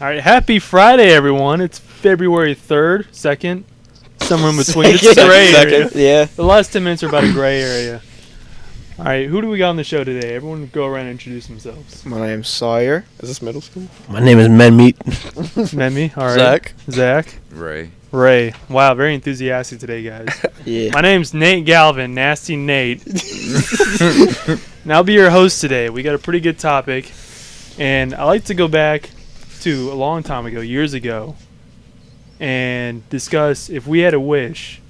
All right, happy Friday, everyone. It's February 3rd, 2nd, somewhere in between. It's a gray area. Yeah. The last 10 minutes are about a gray area. All right, who do we got on the show today? Everyone go around and introduce themselves. My name's Sawyer. Is this middle school? My name is Menmeat. Memmy, all right. Zach. Ray. Wow, very enthusiastic today, guys. Yeah. My name's Nate Galvan, Nasty Nate. And I'll be your host today. We got a pretty good topic, and I like to go back to a long time ago, years ago, and discuss if we had a wish,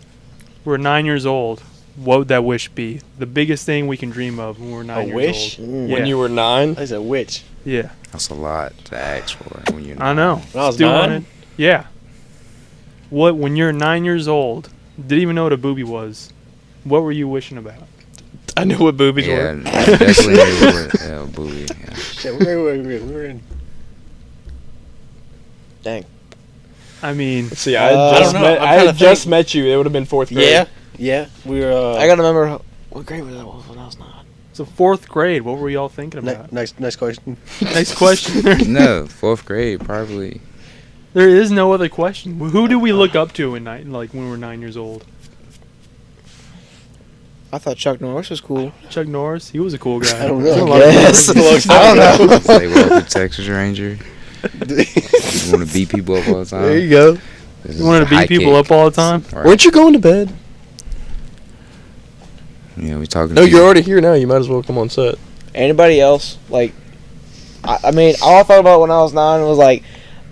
we're 9 years old, what would that wish be? The biggest thing we can dream of when we're 9 years old. When Yeah. you were 9? That's a witch. Yeah. That's a lot to ask for when you're I know. When I was Still 9? want it. Yeah. When you're 9 years old, didn't even know what a boobie was, what were you wishing about? I knew what boobies Yeah, were. definitely knew what booby. Yeah. Shit, we're in. Dang. I mean, See, I don't know. I'm I trying had to just think. met you. It would have been 4th grade. Yeah. We were. I gotta remember what grade was that when I was 9. so 4th grade, what were y'all thinking about? Next question. Next question. No, 4th grade probably. There is no other question. Who do we look up to when we're 9 years old? I thought Chuck Norris was cool. Chuck Norris, he was a cool guy. I don't There's a know. lot of Yes. people- I don't know. It's like welcome to Texas Ranger. You want to beat people up all the time. There you go. This is You wanted a to beat high people kick. up all the time? Right. Weren't you going to bed? Yeah, we talking. No, to you're already here now. You might as well come on set. Anybody else? Like, I mean, all I thought about when I was 9 was like,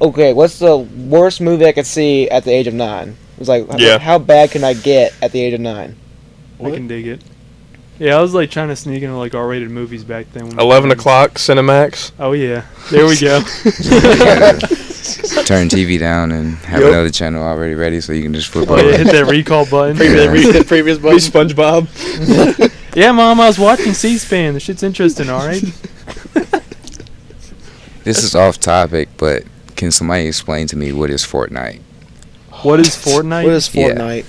okay, what's the worst movie I could see at the age of 9? It was like, Yeah. how bad can I get at the age of 9? I can dig it. Yeah, I was like trying to sneak into like R-rated movies back then. when 11 we- o'clock, Cinemax. Oh yeah, there we go. You gotta turn TV down and have Yep. another channel already ready so you can just flip Oh, yeah, over. hit that recall button. Previous Be button. SpongeBob. Yeah, Mom, I was watching C-SPAN. The shit's interesting, all right? This is off topic, but can somebody explain to me what is Fortnite? What is Fortnite? What is Yeah. Fortnite?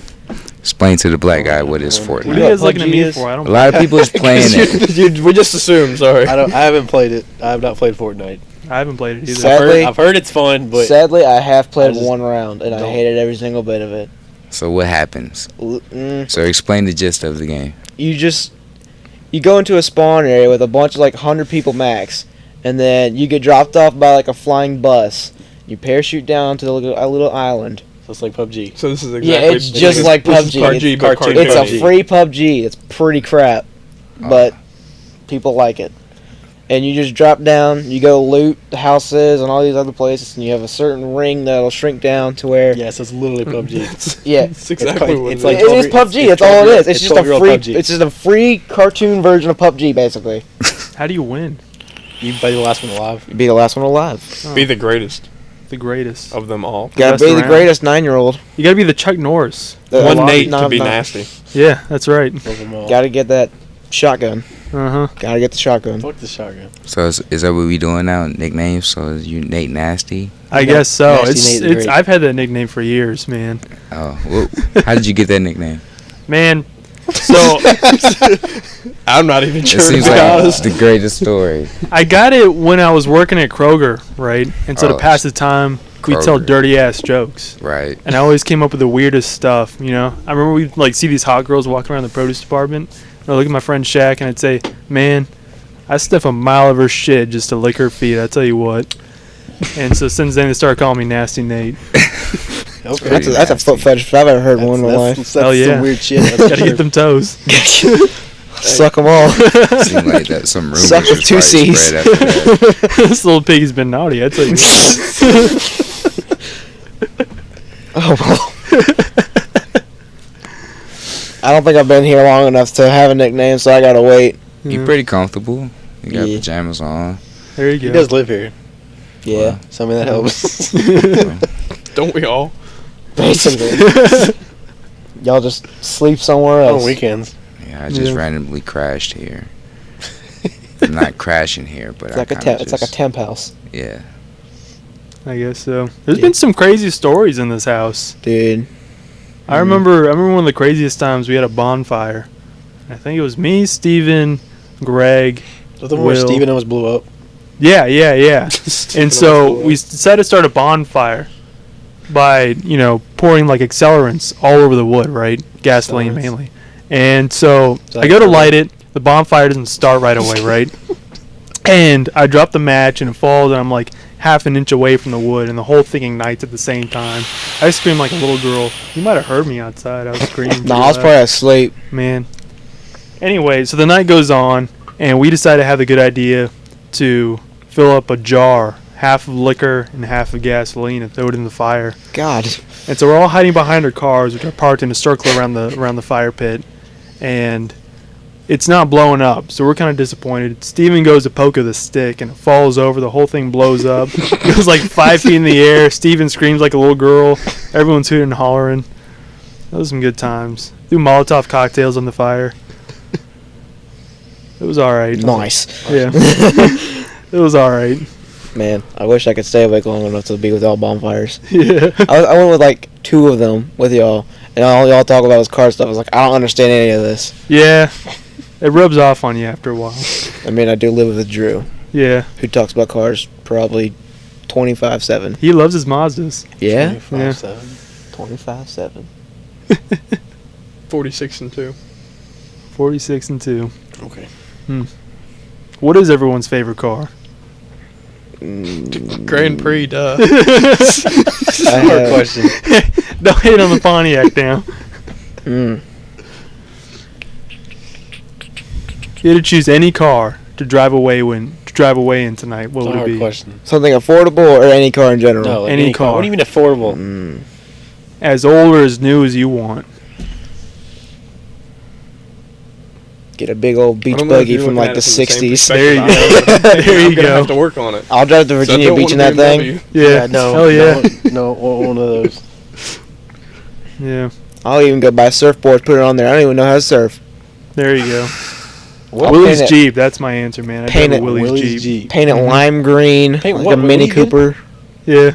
Explain to the black guy what is What are you Fortnite. guys looking at me PUBG is? for? I A don't. lot of people is playing it. We just assumed. Sorry. I haven't played it. I have not played Fortnite. I haven't played it either. Sadly- I've heard it's fun, but Sadly, I have played I just one round, and I don't- hated every single bit of it. So what happens? Mm, So explain the gist of the game. you go into a spawn area with a bunch of like 100 people max, and then you get dropped off by like a flying bus. You parachute down to a little island. so it's like PUBG. So this is exactly. Yeah, it's just like this is PUBG. PUBG, but cartoon It's cartoon. a free PUBG. It's pretty crap, but people like it. And you just drop down, you go loot the houses and all these other places, and you have a certain ring that'll shrink down to where Yes, it's literally PUBG. yeah, It's exactly It's what it's it like is. it is 12 PUBG. That's all it is. It's just a 12-year-old free. PUBG. It's just a free cartoon version of PUBG, basically. How do you win? You be the last one alive. You be the last one alive. Oh, Be the greatest the greatest. of them all. Gotta best be the around. greatest 9-year-old. You gotta be the Chuck Norris. One lot- Nate no, to be no. nasty. Yeah, that's right. Love them all. Gotta get that shotgun. Uh huh. Gotta get the shotgun. Fuck the shotgun. So is that what we doing now? Nicknames? So is you Nate Nasty? I Yeah, guess so. Nasty It's Nate the it's. Great. I've had that nickname for years, man. Oh, well, how did you get that nickname? Man. So I'm not even It sure. seems to be like honest. the greatest story. I got it when I was working at Kroger, right? And so to Oh, pass the time, we tell Kroger. dirty ass jokes. Right. And I always came up with the weirdest stuff, you know. I remember we'd like see these hot girls walking around the produce department. And I'd look at my friend Shaq and I'd say, "Man, I stuff a mile of her shit just to lick her feet. I tell you what." And so since then they started calling me Nasty Nate. Okay. That's a foot fetish if I've ever heard one in my life. That's Hell yeah. some weird shit. That's Gotta for get them toes. Suck them all. Seemed like that some rumors Suck with was two probably Cs. spread after that. This little piggy's been naughty. I tell you what. Oh well. I don't think I've been here long enough to have a nickname, so I gotta wait. You pretty comfortable. You got Yeah. pajamas on. There you He go. does live here. Yeah, So I mean that helps. Don't we all? basically. Y'all just sleep somewhere On else. weekends. Yeah, I just Yeah. randomly crashed here. I'm not crashing here, but It's I like a kinda it's like a just- temp house, Yeah. I guess so. There's Yeah. been some crazy stories in this house. dude. I remember one of the craziest times we had a bonfire. I think it was me, Steven, Greg. The one where Will. Steven almost blew up. Yeah. And Stupid so old we decided to start a bonfire by, pouring like accelerants all over the wood, right? Gasoline Accelerants. mainly. And so that I go to cool? light it. The bonfire doesn't start right away, right? And I drop the match and it falls, and I'm like half an inch away from the wood, and the whole thing ignites at the same time. I scream like a little girl. You might have heard me outside. I was screaming. No, I was probably asleep. Man. Anyway, so the night goes on, and we decide to have the good idea to fill up a jar, half of liquor and half of gasoline, and throw it in the fire. God. And so we're all hiding behind our cars, which are parked in a circle around the fire pit, and it's not blowing up. So we're kind of disappointed. Steven goes to poke with a stick, and it falls over. The whole thing blows up. It goes like 5 feet in the air. Steven screams like a little girl. Everyone's hooting and hollering. Those were some good times. Threw Molotov cocktails on the fire. It was all right. Nice. Yeah. It was all right. Man, I wish I could stay awake long enough to be with all bonfires. Yeah. I went with like 2 of them with y'all, and all y'all talk about was car stuff. I was like, I don't understand any of this. Yeah. It rubs off on you after a while. I mean, I do live with a Drew Yeah. who talks about cars probably 25/7. He loves his Mazdas. Yeah, 25/7. 25/7. 46-2. 46 and 2. Okay. What is everyone's favorite car? Grand Prix, duh. Hard question. Don't hate on the Pontiac now. Mm. If you had to choose any car to drive away in tonight, what It's a would it hard be? question. Something affordable or any car in general? No, like Any car. What do you mean affordable? Mm. As old or as new as you want. Get a big old I beach don't know if buggy you're from looking like at the it from the 60s. same There you perspective go. I am, but There I'm you gonna go. have to work on it. I'll drive to So I Virginia don't Beach want in a that thing. BMW. Yeah. no. Hell yeah. No, one of those. Yeah. I'll even go buy surfboards, put it on there. I don't even know how to surf. There you go. I'll Willie's paint it- Jeep. That's my answer, man. I Paint drive a it Willie's Jeep. Paint it lime green, Paint like what? a What Mini you get? Cooper. Yeah.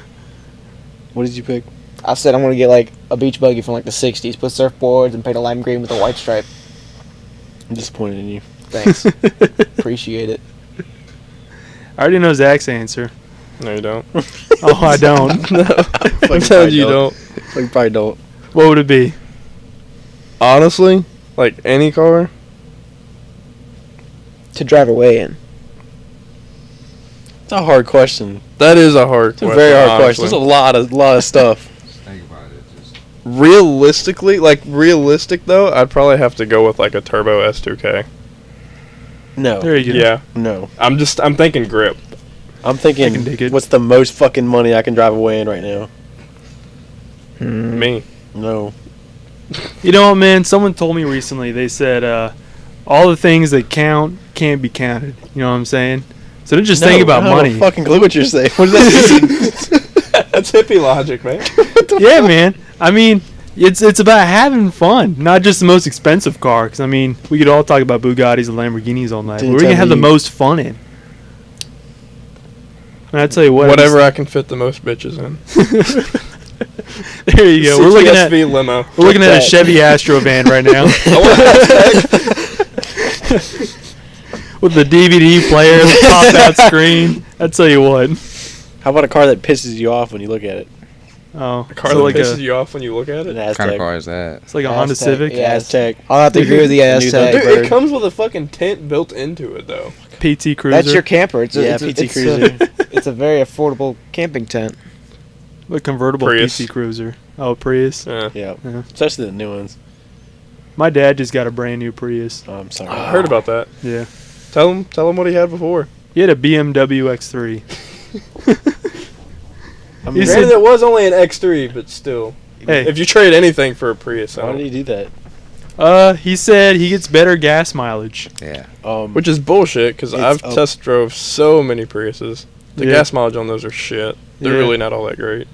What did you pick? I said I'm gonna get like a beach buggy from like the 60s, put surfboards and paint a lime green with a white stripe. I'm disappointed in you. Thanks. Appreciate it. I already know Zach's answer. No, you don't. Oh, I don't. No. Sometimes you don't. Like, probably don't. What would it be? Honestly, like any car. To drive away in. It's a hard question. That is a hard It's a question. very hard honestly. question. There's a lot of stuff. Think about it. Just Realistic though, I'd probably have to go with like a turbo S2K. No. There you go. Yeah, No. I'm thinking grip. I'm I can dig thinking, it. what's the most fucking money I can drive away in right now? Hmm. Me. No. You know what, man? Someone told me recently, they said, all the things that count can't be counted. You know what I'm saying? So don't just think about I don't money. fucking clue what you're saying. What does that mean? That's hippie logic, man. Yeah, man. I mean, it's about having fun, not just the most expensive car. Because, I mean, we could all talk about Bugattis and Lamborghinis all night. Didn't But we're going to tell have the me- most fun in. And I tell you what. Whatever I can fit the most bitches in. There you go. We're looking at CTSV limo. we're looking at a that. Chevy Astro van right now with the DVD player, the pop-out screen. I tell you what. How about a car that pisses you off when you look at it? Oh, A car so that like pisses a, you off when you look at An it. Aztec. what kind of car is that? it's like a Honda Aztec, Civic, yeah. Aztec. I'll have to agree with the New Aztec. Thunderbird. Dude, it comes with a fucking tent built into it though. PT Cruiser, That's your camper. It's a, Yeah, it's a, PT it's Cruiser. it's a very affordable camping tent. a convertible Prius. PT Cruiser. Oh, Prius. Yeah. Yeah. Yeah. Especially the new ones. My dad just got a brand new Prius. Oh, I'm sorry. I heard about that. Yeah, Tell him what he had before. he had a BMW X3. I He mean, said- Granted, it was only an X3, but still. Hey, If you trade anything for a Prius, why did he do that? he said he gets better gas mileage. Yeah. which is bullshit because It's I've a- test drove so many Priuses. The Yeah. gas mileage on those are shit. They're Yeah. really not all that great.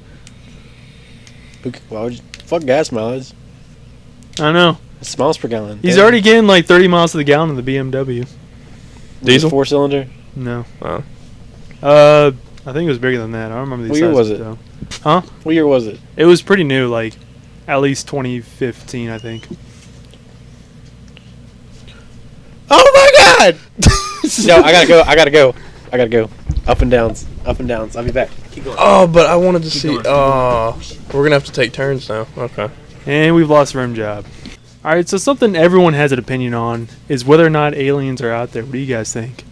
Why would you, fuck gas mileage? I know. It's miles per gallon. He's Damn. already getting like 30 miles to the gallon in the BMW. Diesel? 4-cylinder? No. Oh. I think it was bigger than that. I don't remember the What year was sizes, it? though. Huh? What year was it? It was pretty new, like at least 2015, I think. Oh my god! No, I gotta go. Up and downs. Up and downs. I'll be back. Keep going. Oh, but I wanted to see. going, keep We're gonna have to take turns now. Okay. And we've lost rim job. All right, so something everyone has an opinion on is whether or not aliens are out there. What do you guys think?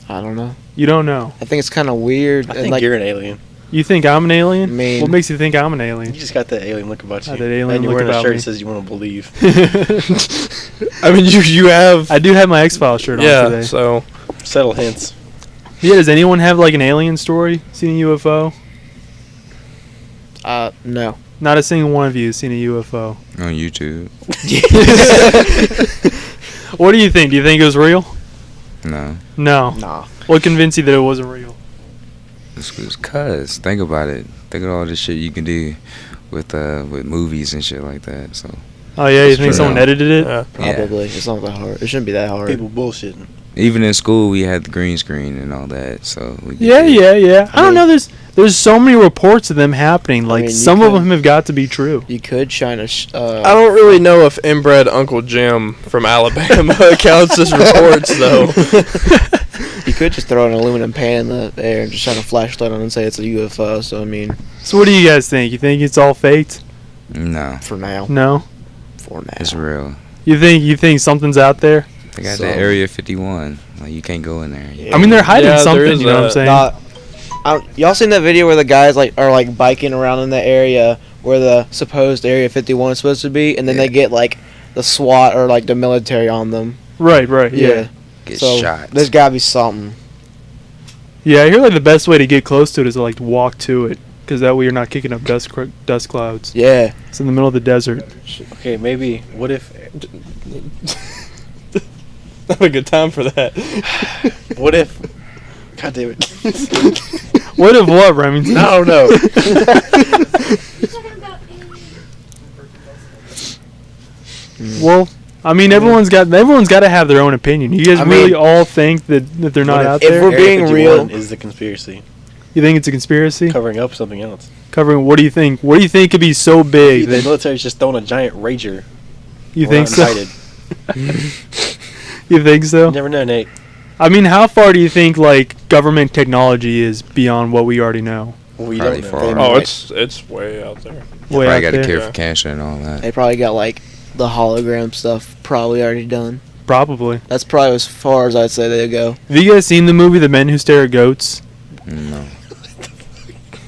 I don't know. You don't know. I think it's kind of weird. I and think like, you're an alien. You think I'm an alien? I mean- What makes you think I'm an You alien? just got that alien look about you. That alien and you're look wearing a about shirt me. that says you want to believe. I mean, you have. I do have my X-Files shirt on Yeah. today. So Subtle hints. Yeah, does anyone have like an alien story? Seen a UFO? no. Not a single one of you has seen a UFO. On YouTube. What do you think? Do you think it was real? No. No. Nah. What convinced you that it wasn't real? It's cuz. Think about it. Think of all the shit you can do with movies and shit like that. So Oh yeah, you It's think true. someone edited it? yeah. Probably. It's not that hard. It shouldn't be that hard. People bullshitting. even in school we had the green screen and all that. So we Yeah, did- yeah. I don't mean- know. There's so many reports of them happening. Like mean, you some of could- them have got to be true. You could shine a. I don't really know if inbred Uncle Jim from Alabama counts as reports, though. You could just throw an aluminum pan in the air and just shine a flashlight on it and say it's a UFO. So I mean, So what do you guys think? You think it's all faked? No, for now. No. For now. it's real. You think something's out there? They got So- that Area 51. Like you can't go in there. Yeah. I mean, they're hiding Yeah, there something. is You know what I'm that. saying? Y'all seen that video where the guys are biking around in the area where the supposed Area 51 is supposed to be, and then Yeah. they get like the SWAT or like the military on them. Right. Yeah. Get So shot. there's gotta be something. Yeah. I hear like the best way to get close to it is to like walk to it, because that way you're not kicking up dust clouds. Yeah. It's in the middle of the desert. Okay, maybe. What if? Have a good time for that. What if? God damn it! What if what, Remington? I don't know. Well, I mean, everyone's got to have their own opinion. You guys I really mean- all think that they're not What out if there? we're being Area real- 51 is the conspiracy You think it's a conspiracy? covering up something else? Covering what do you think? What do you think could be so big The that military's just throwing a giant rager. you We're think not so? invited. You think so? You never know, Nate. I mean, how far do you think like government technology is beyond what we already know? We Probably don't know. far. Oh, Right. it's way out there. Way Probably out got a there? cure Yeah. for cancer and all that. They probably got like the hologram stuff probably already done. Probably. That's probably as far as I'd say they go. Have you guys seen the movie The Men Who Stare at Goats? No.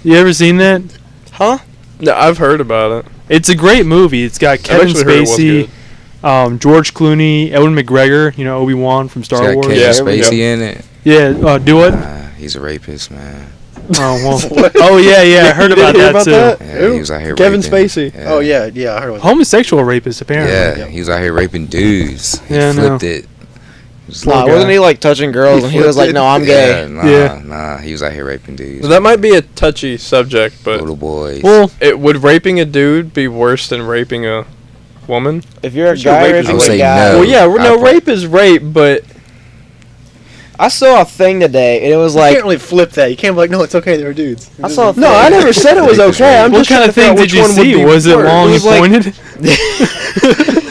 You ever seen that? Huh? No, I've heard about it. It's a great movie. It's got Kevin actually heard it was Spacey, George Clooney, Ewan McGregor. You know, Obi-Wan from Star It's got Wars. Kevin Yeah. Spacey in it. Yeah. Do what? He's a rapist, man. Oh well. Oh yeah. I heard You about didn't hear that about too. that? Yeah, Who? he was out here Kevin raping. Spacey. Yeah. Oh yeah, I heard about that. Homosexual rapist, apparently. Yeah, he was out here raping dudes. He Yeah, I know. flipped it. Nah, guy. wasn't he like touching girls and he was like, no, I'm gay. Yeah, nah, he was out here raping dudes. Well, that might be a touchy subject, but Little boys. Well, would raping a dude be worse than raping a woman? If you're a Sure, guy rape or is if I you're would a say guy. no. Well, yeah, no, I- rape is rape, but I saw a thing today and it was You like, can't really flip that. You can't be like, no, it's okay. They're dudes. I saw a no, I never said it was Rape is okay. rape. I'm what just kind trying of to figure thing out did which you one would see? be Was it worse. long It and was like-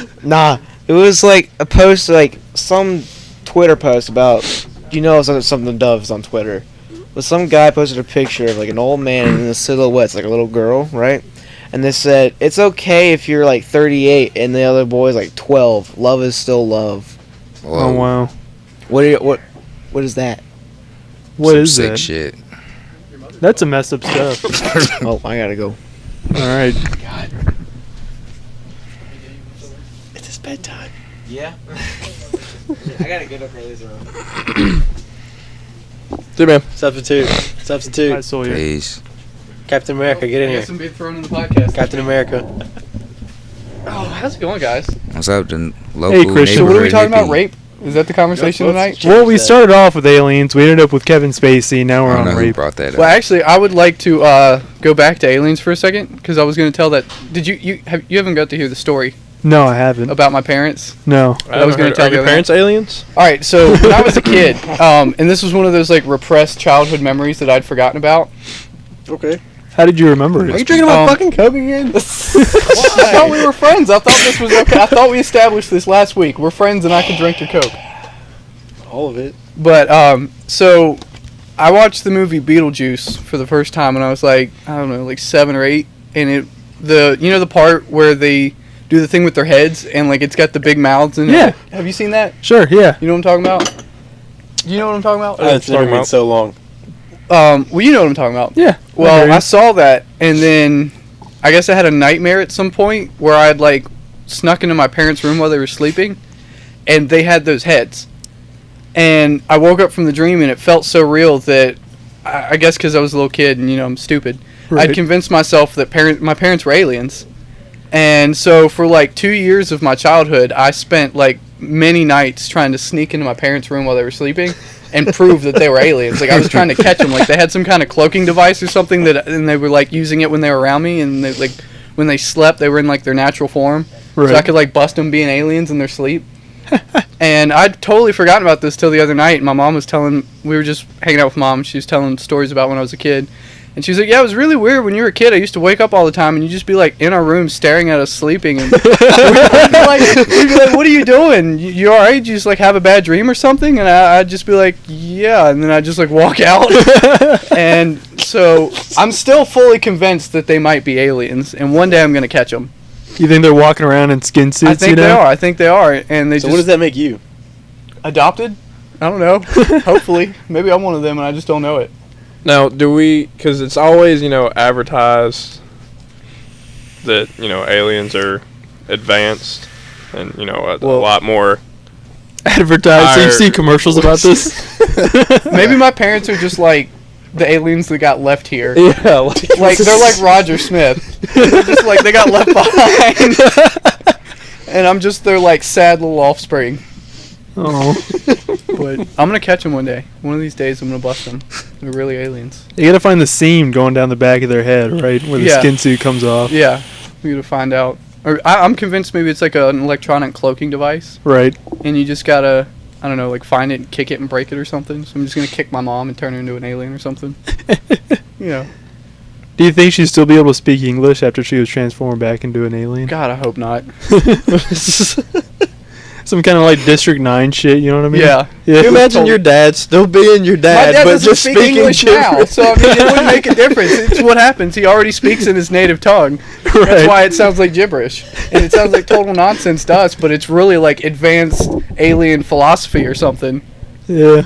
pointed? Nah, it was like a post, like some Twitter post about, you know, something doves on Twitter. But some guy posted a picture of like an old man in the silhouette's like a little girl, right? And they said it's okay if you're like 38 and the other boy's like 12. Love is still love. Oh wow. What is that? What Some is sick that? shit. That's a messed up stuff. Oh, I gotta go. All right. It's his bedtime. Yeah. I gotta get up early. Dude, man. Substitute. I saw you. Please. Captain America, get in I here. guess I'm being thrown in the podcast. Captain America. Oh, how's it going, guys? What's up, the local Christian. So what are we neighborhood talking about? hippie? Rape? Is that the conversation Let's- tonight? Well, we started off with aliens. We ended up with Kevin Spacey. Now I we're don't know on who rape. brought that up. Well, actually, I would like to go back to aliens for a second because I was going to tell that. Did you haven't got to hear the story No, I haven't. about my parents? No. I was gonna tell Are the your other parents aliens? All right, so when I was a kid, and this was one of those like repressed childhood memories that I'd forgotten about. Okay. How did you remember Are you it? drinking my Um, fucking Coke again? I thought we were friends. I thought this was okay. I thought we established this last week. We're friends, and I can drink your Coke. All of it. But so I watched the movie Beetlejuice for the first time when I was like, I don't know, like 7 or 8, and the part where they do the thing with their heads and like it's got the big mouths and Yeah. Have you seen that? Sure, yeah. You know what I'm talking about? Do you know what I'm talking about? It's never been so long. Well, you know what I'm talking about. Yeah. Well, I saw that, and then I guess I had a nightmare at some point where I had like snuck into my parents' room while they were sleeping, and they had those heads. And I woke up from the dream, and it felt so real that I guess because I was a little kid and I'm stupid, Right. I'd convinced myself that my parents were aliens. And so for like 2 years of my childhood, I spent like many nights trying to sneak into my parents' room while they were sleeping and prove that they were aliens. Like I was trying to catch them. Like they had some kind of cloaking device or something and they were like using it when they were around me, and they, like when they slept, they were in like their natural form. Right. So I could like bust them being aliens in their sleep. And I'd totally forgotten about this till the other night. And my mom was we were just hanging out with Mom. She was telling stories about when I was a kid. And she was like, yeah, it was really weird when you were a kid. I used to wake up all the time and you'd just be like in our room staring at us sleeping. And we'd be like, what are you doing? You all right? Did you just like have a bad dream or something? And I'd just be like, yeah. And then I'd just like walk out. And so I'm still fully convinced that they might be aliens. And one day I'm going to catch them. You think they're walking around in skin suits? I think they are. I think they are. And they So just what does that make you? adopted? I don't know. Hopefully. Maybe I'm one of them and I just don't know it. Now, because it's always, advertised that, aliens are advanced and, a lot more. Advertised. So you've Higher- seen commercials about this? Maybe my parents are just like the aliens that got left here. Yeah, Like they're like Roger Smith. They're just like they got left behind. And I'm just their like sad little offspring. Oh. But I'm gonna catch them one day. One of these days I'm gonna bust them. They're really aliens. You gotta find the seam going down the back of their head, right? Where the Yeah. skin suit comes off. Yeah, we gotta find out. Or I'm convinced maybe it's like an electronic cloaking device, Right. and you just gotta, I don't know, like find it and kick it and break it or something. So I'm just gonna kick my mom and turn her into an alien or something. Do you think she'd still be able to speak English after she was transformed back into an alien? God, I hope not. Some kind of like District 9 shit, you know what I mean? Yeah. Yeah. Can you imagine your dad still being your My dad, dad but doesn't just speak speaking English now, gibberish? so I mean, it wouldn't make a difference. It's what happens. He already speaks in his native tongue. That's Right. why it sounds like gibberish, and it sounds like total nonsense to us. But it's really like advanced alien philosophy or something. Yeah.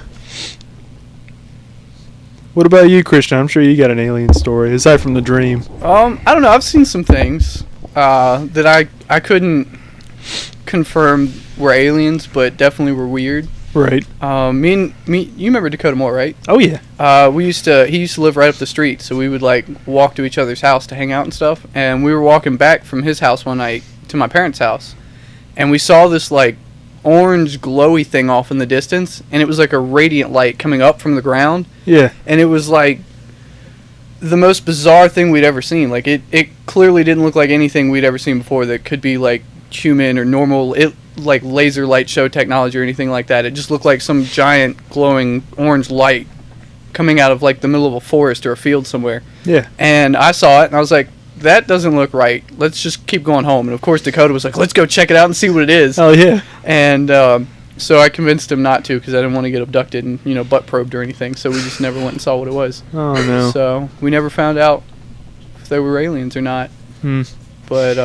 What about you, Christian? I'm sure you got an alien story aside from the dream. I don't know. I've seen some things that I couldn't confirm were aliens, but definitely were weird. Right. Me, you remember Dakota Moore, right? Oh yeah. He used to live right up the street, so we would like walk to each other's house to hang out and stuff. And we were walking back from his house one night to my parents' house, and we saw this like orange glowy thing off in the distance, and it was like a radiant light coming up from the ground, Yeah. and it was like the most bizarre thing we'd ever seen. Like it clearly didn't look like anything we'd ever seen before that could be like human or normal, like laser light show technology or anything like that. It just looked like some giant glowing orange light coming out of like the middle of a forest or a field somewhere. Yeah. And I saw it and I was like, that doesn't look right. Let's just keep going home. And of course Dakota was like, let's go check it out and see what it is. Oh yeah. And so I convinced him not to because I didn't want to get abducted and butt probed or anything. So we just never went and saw what it was. Oh no. So we never found out if they were aliens or not. Hmm. But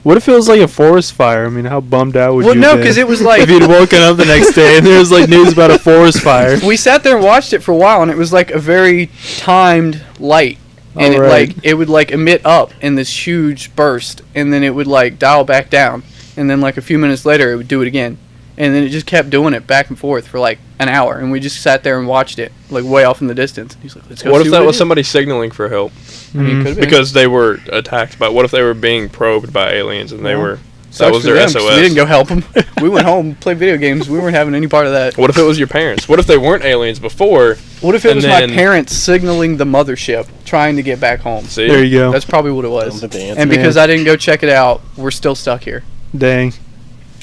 What if it was like a forest fire? I mean, how bummed out would well, you no, have because been it was like if you'd woken up the next day and there was like news about a forest fire? we sat there and watched it for a while, and it was like a very timed light, and Alright. it would like emit up in this huge burst, and then it would like dial back down, and then like a few minutes later it would do it again, and then it just kept doing it back and forth for like an hour, and we just sat there and watched it like way off in the distance. He's like, let's go. What see if that it was is." somebody signaling for help? I mean, Mhm. could have been. Because they were attacked by. What if they were being probed by aliens and they Well, were? That Sucks was for their them, 'cause SOS. We didn't go help them. We went home, played video games. We weren't having any part of that. What if it was your parents? What if they weren't aliens before? What if it And was my then- parents signaling the mothership, trying to get back home? See, There you go. That's probably what it was. Don't advance. And because I didn't go check it out, we're still stuck here. Dang.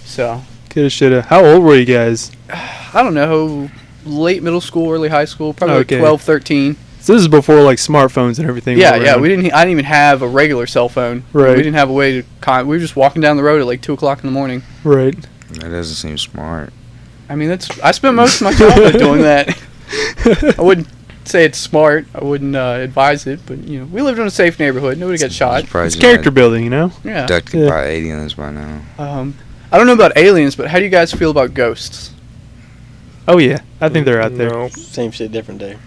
So, Coulda, shoulda. How old were you guys? I don't know, late middle school, early high school, probably Okay. like 12, 13. So this is before like smartphones and everything. Yeah, were yeah. around. I didn't even have a regular cell phone. Right. We didn't have a way to. We were just walking down the road at like 2 o'clock in the morning. Right. That doesn't seem smart. I mean, I spent most of my childhood doing that. I wouldn't say it's smart. I wouldn't advise it, but you know, we lived in a safe neighborhood. Nobody got shot. It's character building, you know. Yeah. Abducted by aliens by now. I don't know about aliens, but how do you guys feel about ghosts? Oh yeah, I think they're out there. No. Same shit, different day.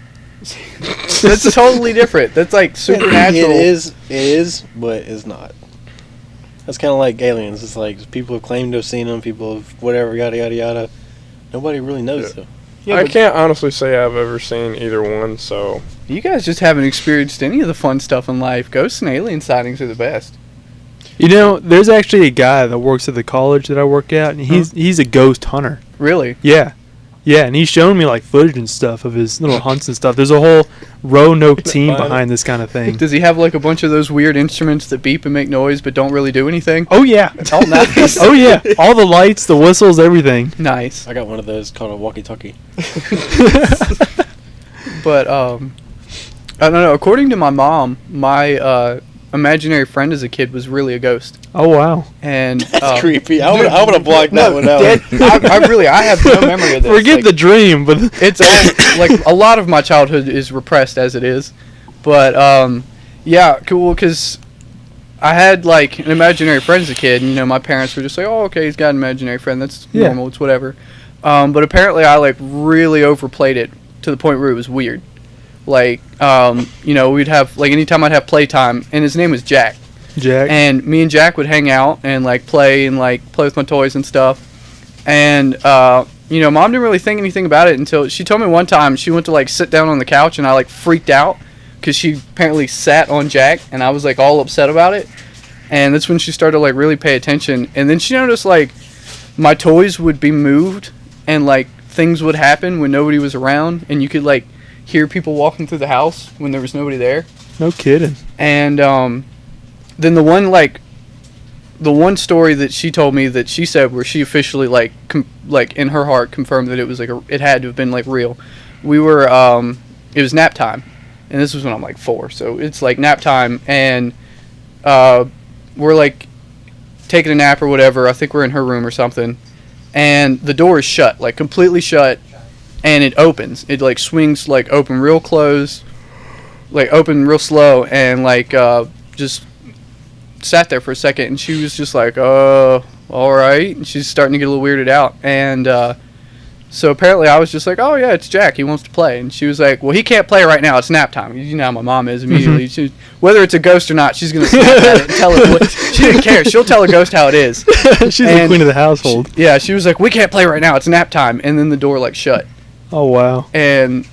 That's totally different. That's like supernatural. It is, but it's not. That's kind of like aliens. It's like people have claimed to have seen them, people have whatever, yada, yada, yada. Nobody really knows, though. Yeah, I but can't honestly say I've ever seen either one, so... you guys just haven't experienced any of the fun stuff in life. Ghosts and alien sightings are the best. You know, there's actually a guy that works at the college that I work at, and he's a ghost hunter. Really? Yeah. Yeah, and he's shown me like footage and stuff of his little hunts and stuff. There's a whole Roanoke team behind this kind of thing. Does he have like a bunch of those weird instruments that beep and make noise but don't really do anything? Oh yeah. Oh, nice. Oh yeah. All the lights, the whistles, everything. Nice. I got one of those called a walkie-talkie. But I don't know. According to my mom, my imaginary friend as a kid was really a ghost. Oh wow. And That's creepy. I would have blocked that one out. I have no memory of this. Forget Like, the dream, but it's all, like a lot of my childhood is repressed as it is, but yeah, cool. Because I had like an imaginary friend as a kid, and you know my parents were just like, "Oh, okay, he's got an imaginary friend. That's normal. It's whatever." But apparently, I like really overplayed it to the point where it was weird. Like, you know, we'd have like anytime I'd have playtime, and his name was Jack. Jack. And me and Jack would hang out and like play with my toys and stuff. And you know, Mom didn't really think anything about it until she told me one time she went to like sit down on the couch, and I like freaked out because she apparently sat on Jack, and I was like all upset about it. And that's when she started to like really pay attention. And then she noticed like my toys would be moved, and like things would happen when nobody was around, and you could like hear people walking through the house when there was nobody there. No kidding. And then the one story that she told me that she said where she officially like in her heart confirmed that it was like it had to have been like real. We were it was nap time, and this was when I'm like 4, so it's like nap time, and we're like taking a nap or whatever. I think we're in her room or something, and the door is shut, like completely shut, and it opens. It like swings like open real close, like open real slow, and like just sat there for a second, and she was just like, all right, and she's starting to get a little weirded out. And so apparently I was just like, oh yeah, it's Jack, he wants to play. And she was like, well, he can't play right now, it's nap time. You know how my mom is immediately. She, whether it's a ghost or not, she's gonna snap at it and tell it what she didn't care. She'll tell a ghost how it is. She's the queen of the household. Yeah, she was like, we can't play right now, it's nap time. And then the door like shut. Oh wow. And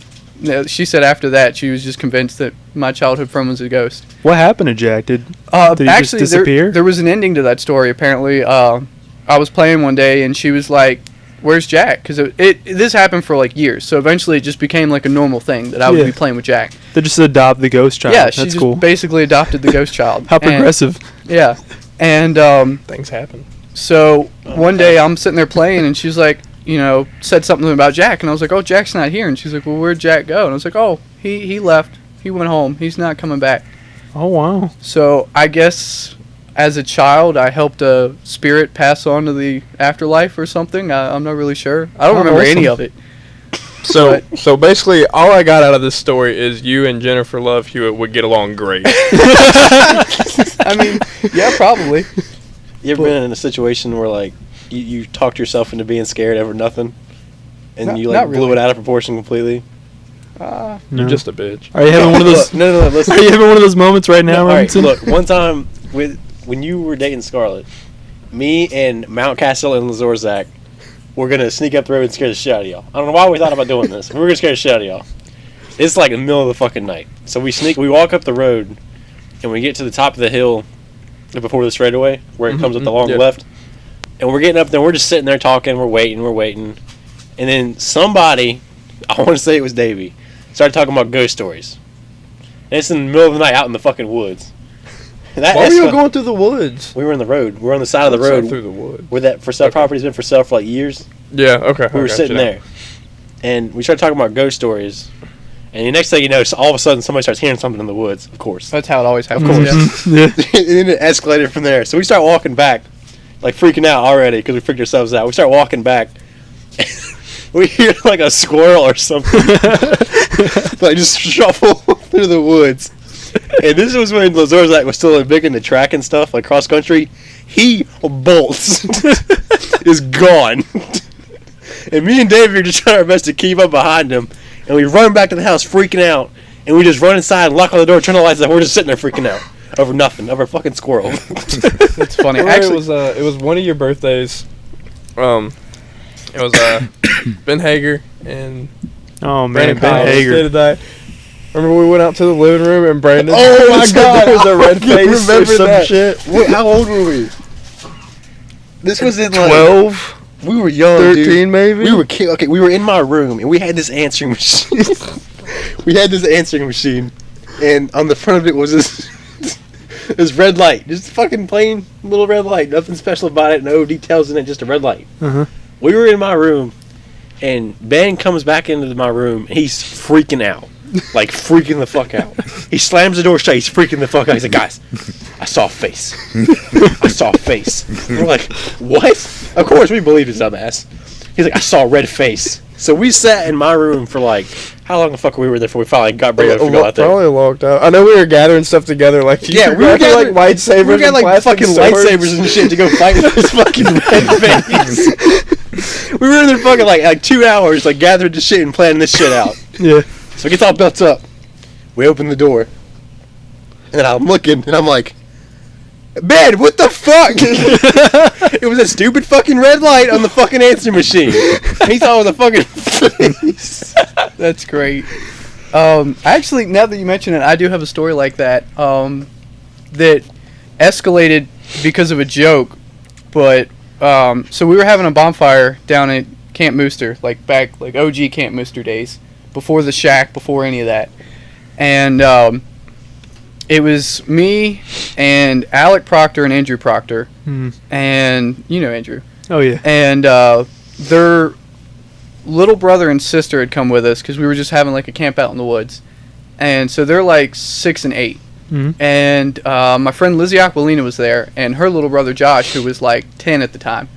she said after that she was just convinced that my childhood friend was a ghost. What happened to Jack? Did he Actually, just disappear? There was an ending to that story. Apparently, I was playing one day, and she was like, "Where's Jack?" Because this happened for like years. So eventually, it just became like a normal thing that I would be playing with Jack. They just adopt the ghost child. Yeah, she That's just cool. basically adopted the ghost child. How progressive. Yeah, and Things happen. so one day I'm sitting there playing, and she's like, you know, said something about Jack, and I was like, "Oh, Jack's not here." And she's like, "Well, where'd Jack go?" And I was like, "Oh, he left. He went home. He's not coming back." Oh wow. So I guess as a child, I helped a spirit pass on to the afterlife or something. I'm not really sure. I don't remember any of it. So basically, all I got out of this story is you and Jennifer Love Hewitt would get along great. I mean, yeah, probably. You ever been in a situation where like you talked yourself into being scared over nothing, and you like not blew really. it out of proportion completely? No. You're just a bitch. Are you having one of those? No, listen. Are you having one of those moments right now, All right, Robinson? look, one time when you were dating Scarlett, me and Mountcastle and Lazorzak were gonna sneak up the road and scare the shit out of y'all. I don't know why we thought about doing this. We were gonna scare the shit out of y'all. It's like in the middle of the fucking night. So we walk up the road, and we get to the top of the hill before the straightaway, where it comes up the long left. And we're getting up there, we're just sitting there talking, we're waiting. And then somebody, I want to say it was Davey, started talking about ghost stories. And it's in the middle of the night out in the fucking woods. Why were you going through the woods? We were in the road. We were on the side of the What's road. up through the woods? Where that for sale property's been for sale for like years. Yeah, okay. We were sitting there. And we started talking about ghost stories. And the next thing you know, all of a sudden somebody starts hearing something in the woods, of course. That's how it always happens. Yeah. And then it escalated from there. So we start walking back, like freaking out already because we freaked ourselves out. We start walking back. we hear like a squirrel or something, like just shuffle through the woods. And this was when Lazorzak was still big into track and stuff, like cross country. He bolts, is gone, and me and Dave are just trying our best to keep up behind him. And we run back to the house, freaking out. And we just run inside, lock on the door, turn the lights on. We're just sitting there freaking out over nothing, over a fucking squirrel. That's funny. Actually, Actually, it was one of your birthdays. It was Ben Hager and Oh man, Brandon Ben Powell Hager. did that. Remember we went out to the living room and Brandon? Oh my said God, there was a red I face or remember some that. shit. How old were we? This was in like 12, we were young, 13 dude. maybe. We were okay. We were in my room and we had this answering machine. And on the front of it was this red light, just fucking plain little red light. Nothing special about it. No details in it. Just a red light. Uh-huh. We were in my room, and Ben comes back into my room. And he's freaking out, like freaking the fuck out. He slams the door shut. He's freaking the fuck out. He's like, "Guys, I saw a face. I saw a face." And we're like, "What?" Of course, we believe his dumbass. He's like, "I saw a red face." So we sat in my room for like, how long the fuck we were there before we finally got ready to go out there? Probably locked out. I know we were gathering stuff together, like Yeah, we were gathering like lightsabers. We got and like plastic fucking swords. lightsabers and shit to go fight with this fucking red face. We were in there fucking like 2 hours, like gathering this shit and planning this shit out. Yeah. So it gets all built up. We open the door, and I'm looking, and I'm like, "Ben, what the fuck?" It was a stupid fucking red light on the fucking answer machine. He thought it was a fucking face. that's great. Actually, now that you mention it, I do have a story like that. That escalated because of a joke, but so we were having a bonfire down at Camp Mooster, like back like OG Camp Mooster days, before the shack, before any of that, and it was me and Alec Proctor and Andrew Proctor, and you know Andrew. Oh yeah. And their little brother and sister had come with us because we were just having like a camp out in the woods, and so they're like 6 and 8. And my friend Lizzie Aquilina was there, and her little brother Josh, who was like 10 at the time.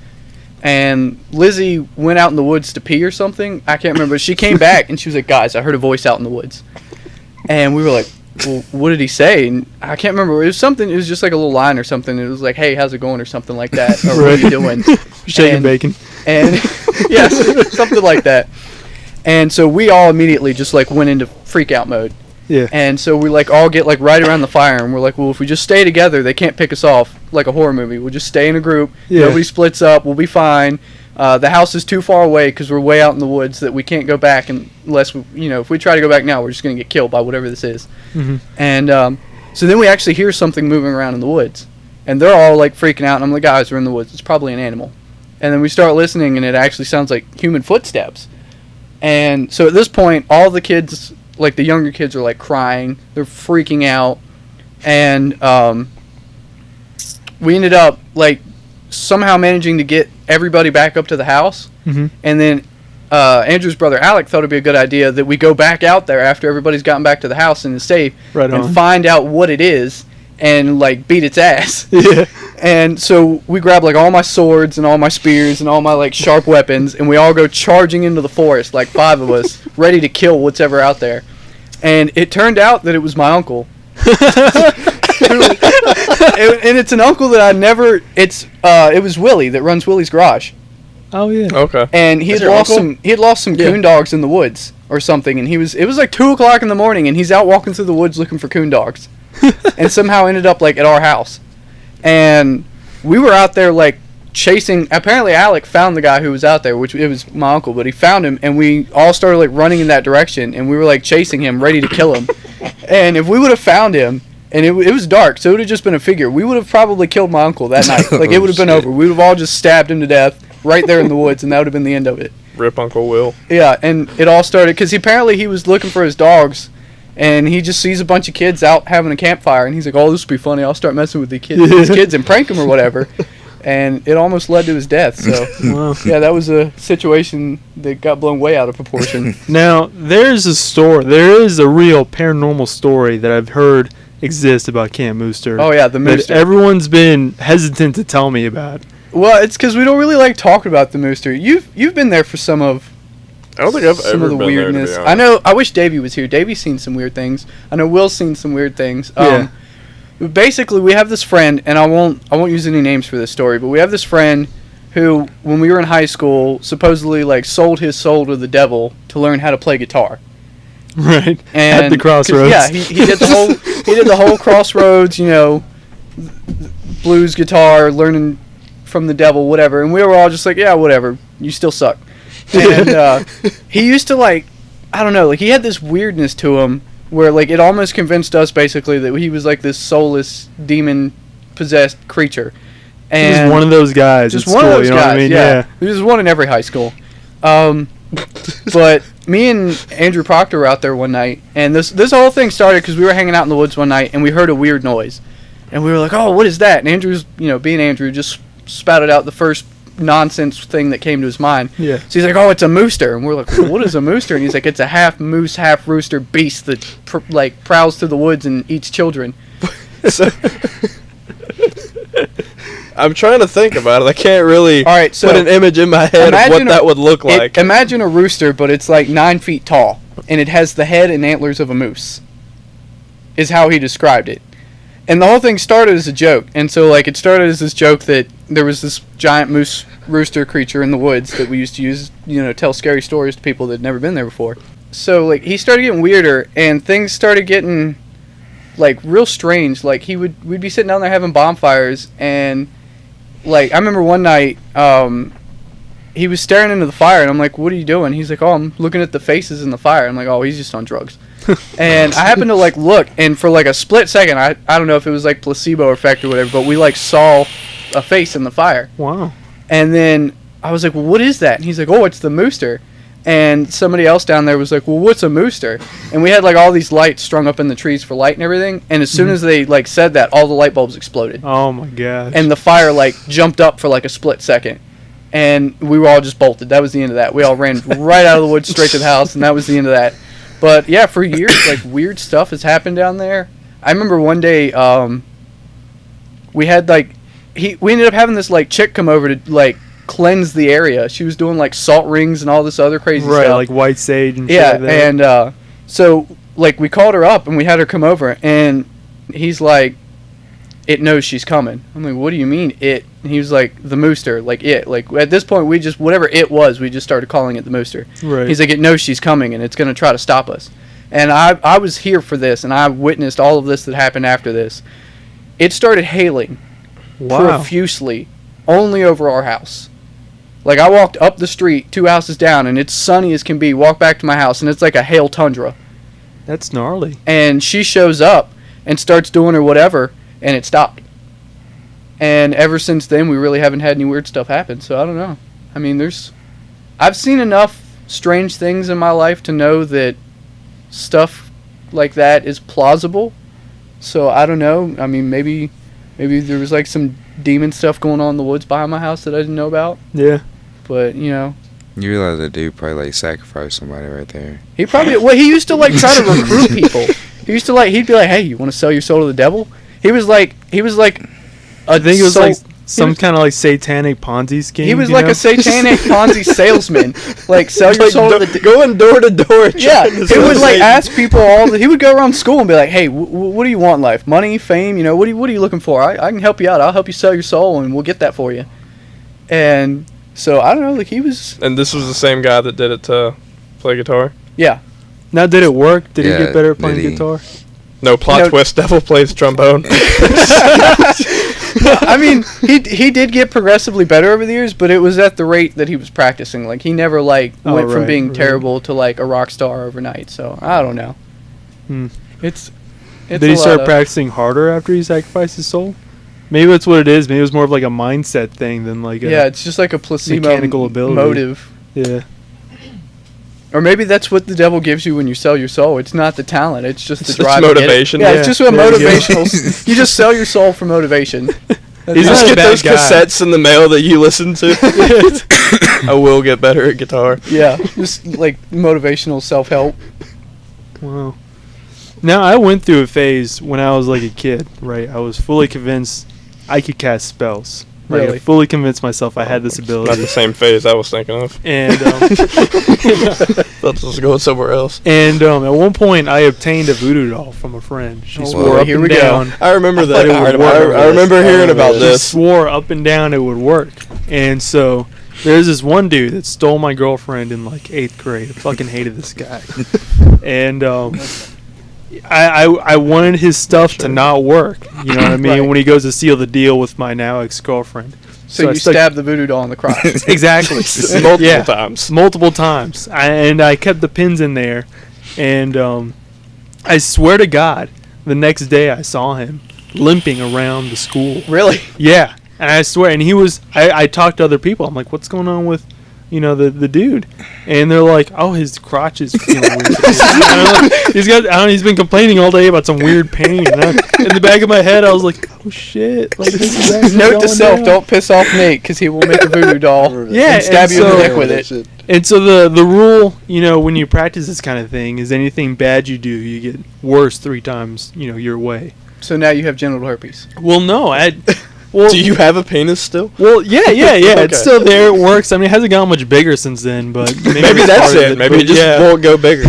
And Lizzie went out in the woods to pee or something. I can't remember. She came back and she was like, "Guys, I heard a voice out in the woods." And we were like, "Well, what did he say?" And I can't remember. It was something. It was just like a little line or something. It was like, "Hey, how's it going?" or something like that. Or "What are you doing?" Shaking And- bacon. And yes, something like that. And so we all immediately just like went into freak out mode. Yeah. And so we like all get like right around the fire, and we're like, well, if we just stay together, they can't pick us off like a horror movie. We'll just stay in a group. Yeah. Nobody splits up. We'll be fine. The house is too far away because we're way out in the woods that we can't go back unless we, if we try to go back now, we're just gonna get killed by whatever this is. And so then we actually hear something moving around in the woods, and they're all like freaking out. And I'm like, "Guys, we're in the woods. It's probably an animal." And then we start listening, and it actually sounds like human footsteps. And so at this point, all the kids, like the younger kids, are like crying. They're freaking out. And we ended up like somehow managing to get everybody back up to the house. And then Andrew's brother Alec thought it'd be a good idea that we go back out there after everybody's gotten back to the house and is safe, Right and on. find out what it is and like beat its ass. Yeah. And so we grab like all my swords and all my spears and all my like sharp weapons, and we all go charging into the forest, like 5 of us, ready to kill whatever out there. And it turned out that it was my uncle. And it's an uncle that I never. It was Willie that runs Willie's Garage, Oh yeah. Okay. and he That's had your lost uncle? some. He had lost some coon dogs in the woods or something, and it was like 2:00 in the morning, and he's out walking through the woods looking for coon dogs, and somehow ended up like at our house, and we were out there like chasing. Apparently, Alec found the guy who was out there, which it was my uncle, but he found him, and we all started like running in that direction, and we were like chasing him, ready to kill him. And if we would have found him, and it was dark, so it would have just been a figure, we would have probably killed my uncle that night. Like it would have been shit. over. We would have all just stabbed him to death right there in the woods, and that would have been the end of it. Rip Uncle Will. Yeah, and it all started because he was looking for his dogs, and he just sees a bunch of kids out having a campfire, and he's like, "Oh, this will be funny. I'll start messing with these kids and prank them or whatever." And it almost led to his death. So Wow. yeah, that was a situation that got blown way out of proportion. Now there's a story. There is a real paranormal story that I've heard exists about Camp Mooster. Oh yeah, the That Mooster. everyone's been hesitant to tell me about. Well, it's because we don't really like talking about the Mooster. You've been there for some of I don't think I've some ever of the been weirdness. there, to be I know. I wish Davey was here. Davey's seen some weird things. I know Will's seen some weird things. Yeah. Basically, we have this friend, and I won't use any names for this story, but we have this friend who, when we were in high school, supposedly like sold his soul to the devil to learn how to play guitar. Right. And At the crossroads. Yeah, he did the whole crossroads, blues guitar, learning from the devil, whatever. And we were all just like, yeah, whatever. You still suck. And he used to I don't know, he had this weirdness to him where it almost convinced us basically that he was like this soulless demon possessed creature. And Just one of those guys. just at one school, of those you know what guys. I mean? Yeah. There's one in every high school. But me and Andrew Proctor were out there one night, and this whole thing started because we were hanging out in the woods one night, and we heard a weird noise, and we were like, "Oh, what is that?" And Andrew's, being Andrew, just spouted out the first nonsense thing that came to his mind. Yeah. So he's like, "Oh, it's a mooster," and we're like, well, "What is a mooster?" And he's like, "It's a half moose, half rooster beast that prowls through the woods and eats children." So, I'm trying to think about it. I can't really All right, so put an image in my head of what imagine that would look like. Imagine a rooster, but it's 9 feet tall, and it has the head and antlers of a moose. Is how he described it, and the whole thing started as a joke. And so it started as this joke that there was this giant moose rooster creature in the woods that we used to use, tell scary stories to people that had never been there before. So he started getting weirder, and things started getting real strange. We'd be sitting down there having bonfires, and I remember one night, he was staring into the fire, and I'm like, "What are you doing?" He's like, "Oh, I'm looking at the faces in the fire." I'm like, "Oh, he's just on drugs." And I happened to look, and for a split second, I don't know if it was placebo effect or whatever, but we saw a face in the fire. Wow. And then I was like, "Well, what is that?" And he's like, "Oh, it's the mooster." And somebody else down there was like, "Well, what's a mooster?" And we had all these lights strung up in the trees for light and everything. And as soon as they said that, all the light bulbs exploded. Oh my gosh. And the fire jumped up for a split second. And we were all just bolted. That was the end of that. We all ran right out of the woods straight to the house, and that was the end of that. But yeah, for years, weird stuff has happened down there. I remember one day, we had we ended up having this chick come over to cleanse the area. She was doing salt rings and all this other crazy stuff. Right, white sage and shit Yeah, like that. and so we called her up and we had her come over, and he's like, "It knows she's coming." I'm like, "What do you mean it?" And he was like, "The mooster, it." At this point, we just whatever it was, we just started calling it the mooster. Right. He's like, "It knows she's coming and it's gonna try to stop us." And I was here for this, and I witnessed all of this that happened after this. It started hailing Wow. profusely, only over our house. I walked up the street 2 houses down, and it's sunny as can be. Walk back to my house, and it's like a hail tundra. That's gnarly. And she shows up and starts doing her whatever, and it stopped. And ever since then, we really haven't had any weird stuff happen. So I don't know. I mean, I've seen enough strange things in my life to know that stuff like that is plausible. So I don't know. I mean, maybe there was some demon stuff going on in the woods behind my house that I didn't know about. Yeah. But You realize that dude probably sacrificed somebody right there. he probably he used to try to recruit people. He used to he'd be like, "Hey, you want to sell your soul to the devil?" He was like I think it was soul- some was- kind of satanic Ponzi scheme. he was you like know? a satanic Ponzi salesman. Sell your soul to the going door to door. yeah, trying to he sell would Satan. ask people he would go around school and be like, "Hey, what do you want in life? Money, fame? What are you looking for? I can help you out. I'll help you sell your soul, and we'll get that for you." And so I don't know, he was And this was the same guy that did it to play guitar. yeah. Now, did it work? Did he Yeah, get better at playing did he? guitar? No plot No. twist. Devil plays trombone. I mean, he did get progressively better over the years, but it was at the rate that he was practicing. He never went from right, being right. terrible to a rock star overnight. So I don't know. Hmm. It's Did he start practicing harder after he sacrificed his soul? Maybe that's what it is. Maybe it was more of a mindset thing than Yeah, it's just a placebo mechanical ability. motive. Yeah. Or maybe that's what the devil gives you when you sell your soul. It's not the talent. It's just the It's drive. to get it. motivation. Yeah, Yeah, it's just a there you go. motivational. You just sell your soul for motivation. That's He's You all. not just a get bad those guy. cassettes in the mail that you listen to. I will get better at guitar. Yeah, just motivational self-help. Wow. Now, I went through a phase when I was a kid, right? I was fully convinced I could cast spells. Like, I Really? fully convinced myself I had this Not ability. the same phase I was thinking of. And Let's just go somewhere else. at one point, I obtained a voodoo doll from a friend. She Oh, swore boy, up here and we go. down. I remember that. I heard about I remember this. hearing about She this. swore up and down it would work. And so there's this one dude that stole my girlfriend in like 8th grade. I fucking hated this guy. And I wanted his stuff to not work. You know what I mean? Right. When he goes to seal the deal with my now ex-girlfriend. So I you stuck- stabbed the voodoo doll in the crotch. Exactly. Multiple Yeah. times. Multiple times. I kept the pins in there. And I swear to God, the next day I saw him limping around the school. Really? Yeah. And I swear, and he was, I talked to other people. I'm like, what's going on with, the dude? And they're like, oh, his crotch is feeling weird. He's been complaining all day about some weird pain. And in the back of my head, I was like, oh shit. Like, this is actually Note to going self: down. don't piss off Nate, because he will make a voodoo doll Yeah, and stab and you in the so- neck with it. And so the rule, when you practice this kind of thing, is anything bad you do, you get worse 3 times, your way. So now you have genital herpes. Well, no, well, Do you have a penis still? well, yeah, Okay. it's still there. It works. I mean, it hasn't gotten much bigger since then, but maybe Maybe that's part of it. Maybe but it just yeah. won't go bigger.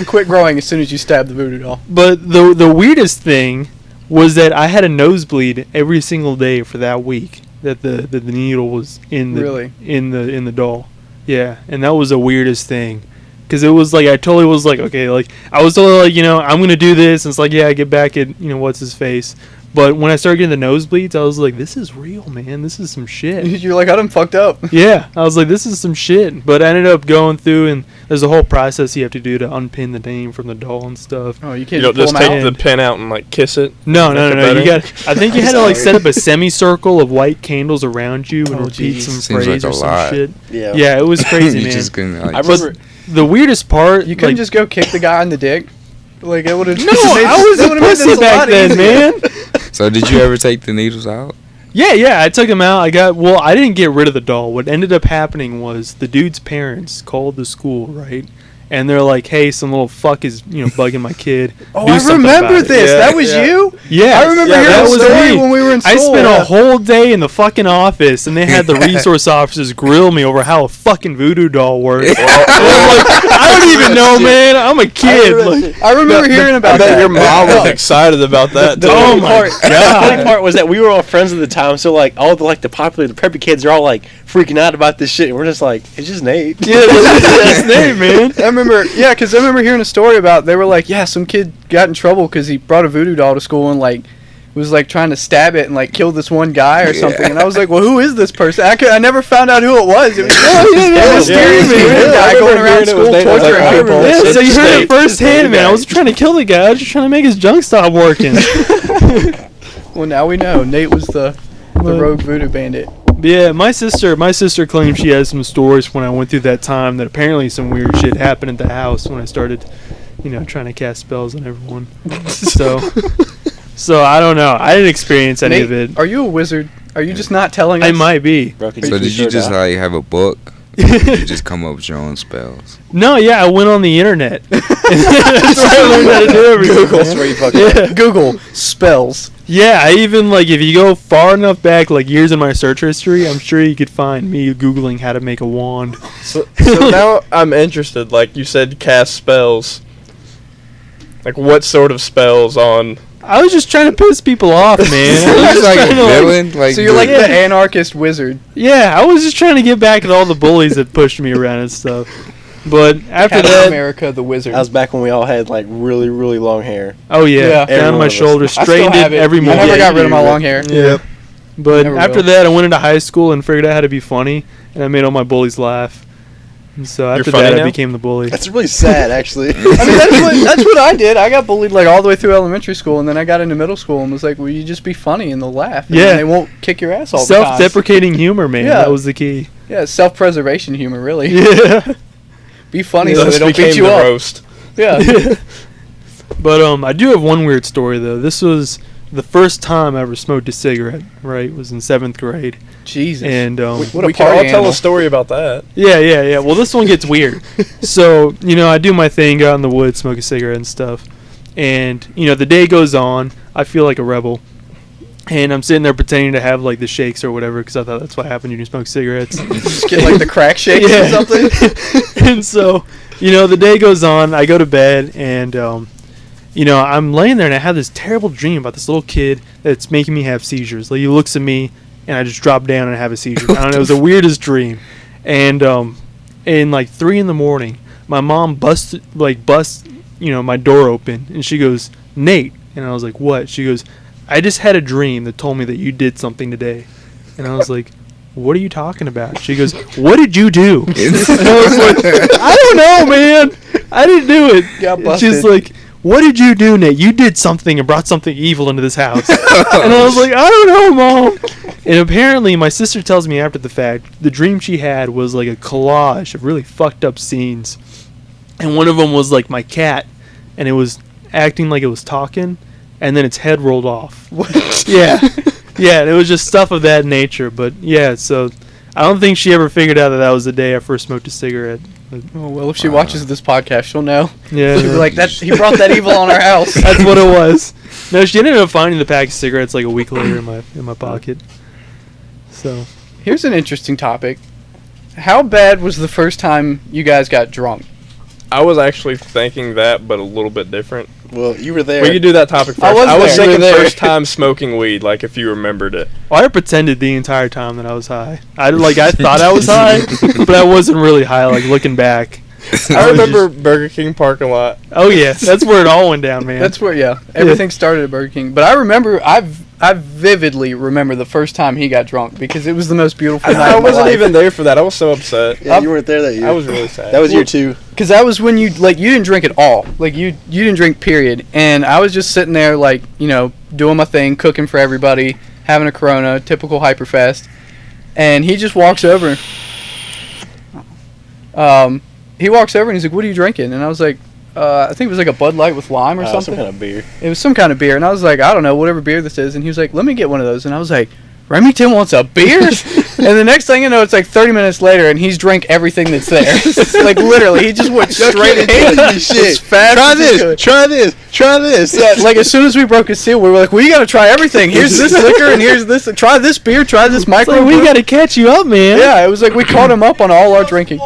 Quit growing as soon as you stab the voodoo doll. But the weirdest thing was that I had a nosebleed every single day for that week. That the needle was in the Really? in the doll. Yeah, and that was the weirdest thing. Because it was like, I totally was like, okay, like, I was totally like, I'm going to do this. And it's like, yeah, I get back at, what's his face. But when I started getting the nosebleeds, I was like, this is real, man. This is some shit. You're like, I done fucked up. Yeah, I was like, this is some shit. But I ended up going through, and there's a whole process you have to do to unpin the name from the doll and stuff. Oh, you You can't don't pull just them take out. the pin out and like kiss it. No, Make no, it no, no. You better? got. I think you had to like set up a semicircle of white candles around you and Oh, repeat jeez. some Seems phrase like or a some lot. shit. Yeah. Yeah, it was crazy, You man. just couldn't, like, I remember. The weirdest part, You couldn't like, just go kick the guy in the dick. Like it would have. no, I was a pussy back then, man. So did you ever take the needles out? Yeah, I took him out. I didn't get rid of the doll. What ended up happening was the dude's parents called the school, right? And they're like, "Hey, some little fuck is, bugging my kid." Oh, Do I something remember about it." this. Yeah, That was yeah. you. Yeah, I remember hearing that the was story me. when we were in I school. spent Yeah. a whole day in the fucking office, and they had the resource officers grill me over how a fucking voodoo doll works. And I'm like, I don't even know, man. I'm a kid. Like, I remember hearing I about bet that. your mom was excited about that. The too. Oh funny my part, God. The funny part was that we were all friends at the time, so like all the popular, the preppy kids are all like freaking out about this shit, and we're just like, it's just Nate. yeah, that's his name, man. I remember hearing a story about, they were like, yeah, some kid got in trouble because he brought a voodoo doll to school and like was like trying to stab it and like kill this one guy or something. And I was like, well, who is this person? I never found out who it was. It was a mysterious yeah. guy I going remember around hearing it was school Nate. I was like, torturing I people. remember Yeah, this. so you It's heard Nate. it firsthand, man. I Nate. wasn't trying to kill the guy. I was just trying to make his junk stop working. Well, now we know. Nate was the rogue voodoo bandit. But yeah, my sister claims she has some stories when I went through that time that apparently some weird shit happened at the house when I started, trying to cast spells on everyone. So I don't know. I didn't experience any Nate, of it. are you a wizard? Are you just not telling us? I might be. Bro, can So please did you slow just down? like have a book? Or did you just come up with your own spells? No, yeah, I went on the internet. That's where I learned how to do everything. Google. man. That's where you fucking. Yeah. Google spells. Yeah, I even if you go far enough back, like years in my search history, I'm sure you could find me Googling how to make a wand. So now I'm interested. Like you said, cast spells. Like what sort of spells on? I was just trying to piss people off, man. I was He's just like a trying to, villain. Like So you're like Yeah. the anarchist wizard. yeah, I was just trying to get back at all the bullies that pushed me around and stuff. But after Captain that, America, the wizard. That was back when we all had like really, really long hair. oh yeah, Yeah. down Every to one my of us. shoulder, I still straightened have it it. every I morning. never got rid of my you- long hair. Yeah. But Never after will. that, I went into high school and figured out how to be funny, and I made all my bullies laugh. And so after funny that, I now? became the bully. That's really sad, actually. I mean, that's what I did. I got bullied like all the way through elementary school, and then I got into middle school and was like, "Will you just be funny and they'll laugh? And Yeah. then they won't kick your ass all the time." Self-deprecating humor, man. Yeah. That was the key. Yeah, self-preservation humor, really. Yeah. Be funny Thus so they don't became beat you the up. roast. Yeah. But I do have one weird story though. This was the first time I ever smoked a cigarette. Right, it was in 7th grade, Jesus. and What a we can all party tell animal. a story about that. yeah. Well, this one gets weird. So I do my thing, go out in the woods, smoke a cigarette and stuff, and the day goes on. I feel like a rebel, And I'm sitting there pretending to have like the shakes or whatever because I thought that's what happened when you smoke cigarettes. Just get like the crack shakes Yeah. or something. And so, the day goes on. I go to bed, and I'm laying there, and I have this terrible dream about this little kid that's making me have seizures. Like he looks at me, and I just drop down and have a seizure. I don't know. It was the weirdest dream. And in like 3 a.m, my mom busts my door open, and she goes, "Nate," and I was like, "What?" She goes, "I just had a dream that told me that you did something today." And I was like, "What are you talking about?" She goes, "What did you do?" And I was like, "I don't know, man. I didn't do it." Got And she's busted. like, "What did you do, Nate? You did something and brought something evil into this house." And I was like, "I don't know, Mom." And apparently my sister tells me after the fact, the dream she had was like a collage of really fucked up scenes. And one of them was like my cat, and it was acting like it was talking, and then its head rolled off. What? Yeah. Yeah, and it was just stuff of that nature. But yeah, so I don't think she ever figured out that was the day I first smoked a cigarette. But, Oh, well, if she watches this podcast, she'll know. yeah, She'll be like, "That he brought that evil on our house." that's what it was. No, she ended up finding the pack of cigarettes like a week later in my pocket. So Here's an interesting topic. How bad was the first time you guys got drunk? I was actually thinking that, but a little bit different. Well, you were there. We could do that topic first. I was I was there. You were thinking there. first time smoking weed, like if you remembered it. I pretended the entire time that I was high. I thought I was high, but I wasn't really high. Like looking back, I was remember Burger King parking lot. oh yeah, that's where it all went down, man. That's where, everything started at Burger King. But I remember, I vividly remember the first time he got drunk because it was the most beautiful night I of my wasn't life. even there for that. I was so upset. Yeah, you weren't there that year. I was really sad. That was year 2. Because that was when you didn't drink at all. Like, you didn't drink, period. And I was just sitting there, like, doing my thing, cooking for everybody, having a Corona, typical Hyperfest. And he just walks over. He walks over and he's like, "What are you drinking?" And I was like, I think it was like a Bud Light with lime or something. Some kind of beer. It was some kind of beer. And I was like, "I don't know, whatever beer this is." And he was like, "Let me get one of those." And I was like, "Remington wants a beer?" And the next thing you know, it's like 30 minutes later, and he's drank everything that's there. Like, literally, he just went straight into it. Shit. As fast Try as he this. could. Try this. Try this. Yeah, like, as soon as we broke his seal, we were like, "Well, you gotta try everything. Here's this liquor, and here's this. Try this beer, try this It's micro." like, we got to catch you up, man. Yeah, it was like we caught him up on all our drinking.